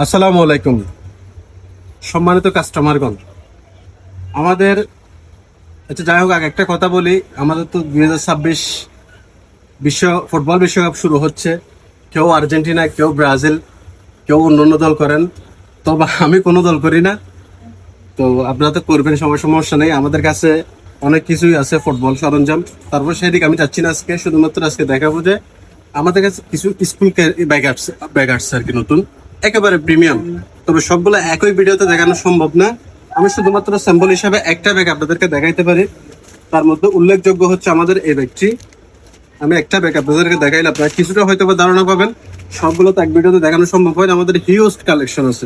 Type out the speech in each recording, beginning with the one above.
আসসালামু আলাইকুম সম্মানিত কাস্টমারগণ। আমাদের যাই হোক, আগে একটা কথা বলি, আমাদের তো 2026 ফুটবল বিশ্বকাপ শুরু হচ্ছে। কেউ আর্জেন্টিনা, কেউ ব্রাজিল, কেউ অন্য দল করেন, তবে আমি কোনো দল করি না। তো আপনারা তো করবেন, সমস্যা নেই। আমাদের কাছে অনেক কিছুই আছে ফুটবল সরঞ্জাম। তারপর সেদিকে আমি চাচ্ছি না আজকে, শুধুমাত্র আজকে দেখাবো যে আমাদের কাছে কিছু স্কুল ব্যাগ আসছে আর কি, নতুন, একেবারে প্রিমিয়াম। তবে সবগুলো একই ভিডিওতে দেখানো সম্ভব না। আমি শুধুমাত্র স্যাম্পল হিসাবে একটা ব্যাগ আপনাদেরকে দেখাইতে পারি। তার মধ্যে উল্লেখযোগ্য হচ্ছে আমাদের এই ব্যাগটি। আমি একটা ব্যাগ আপনাদেরকে দেখাইলে আপনারা কিছুটা হয়তো বা ধারণা পাবেন। সবগুলো তো এক ভিডিওতে দেখানো সম্ভব হয় না। আমাদের হিউজ কালেকশন আছে।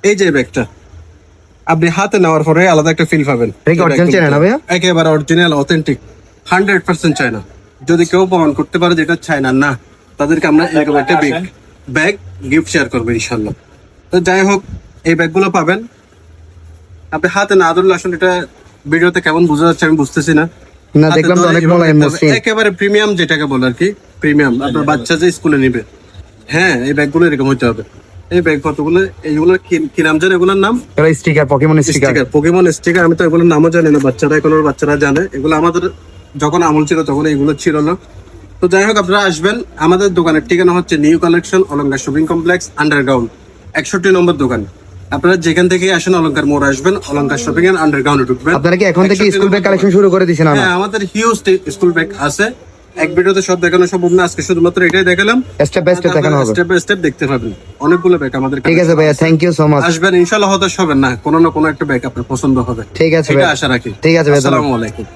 এই যে ব্যাগটা আপনি হাতে নেওয়ার পরে আলাদা একটা ফিল পাবেন। একেবারে অরিজিনাল, অথেন্টিক, 100% চায়না। যদি কেউ প্রমাণ করতে পারে যেটা চায়না না, তাদেরকে আমরা এরকম একটা ব্যাগ গিফট শেয়ার করবো ইনশাল্লাহ। তো যাই হোক, এই ব্যাগগুলো পাবেন। আপনি হাতে না ধরলে আসলে এটা ভিডিওতে কেমন বোঝা যাচ্ছে আমি বুঝতেছি না। দেখলাম তো অনেক মোলায়েম মসৃণ, একেবারে প্রিমিয়াম, যেটাকে বলে আর কি প্রিমিয়াম। আপনার বাচ্চা যে স্কুলে নিবে, হ্যাঁ, এই ব্যাগগুলো এরকম হতে হবে। এই ব্যাগ কতগুলো, এইগুলোর কি নাম জানেন? এগুলোর নাম স্টিকার, পকেমন স্টিকার। আমি তো এগুলোর নামও জানি না, বাচ্চারা জানে। এগুলো আমাদের যখন আমল ছিল তখন এগুলো ছিল না। তো যাই হোক, আপনারা আসবেন। আমাদের দোকানের ঠিকানা হচ্ছে নিউ কালেকশন, অলঙ্কার শপিং কমপ্লেক্স, আন্ডারগ্রাউন্ড, 61 নম্বর দোকান। আপনারা যেখান থেকে আসেন অলঙ্কার মোড় আসবেন, অলঙ্কার শপিং এর আন্ডারগ্রাউন্ডে ঢুকবেন। আপনারা কি এখন থেকে স্কুল ব্যাগ কালেকশন শুরু করে দিয়েছেন? হ্যাঁ, আমাদের হিউজ স্কুল ব্যাগ আছে। এক ভিডিওতে সব দেখানো সম্ভব না, আজকে শুধুমাত্র এটাই দেখালাম। স্টেপ বাই স্টেপ দেখানো হবে, স্টেপ বাই স্টেপ দেখতে পাবেন। অনেকগুলো ব্যাগ আমাদের। ঠিক আছে ভাইয়া, থ্যাংক ইউ সো মাচ। আসবেন ইনশাআল্লাহ, হতাশ হবেন না। কোনো না কোনো একটা ব্যাগ আপনার পছন্দ হবে। ঠিক আছে এটা ভাইয়া, আশা রাখি। ঠিক আছে ভাইয়া, আসসালামু আলাইকুম।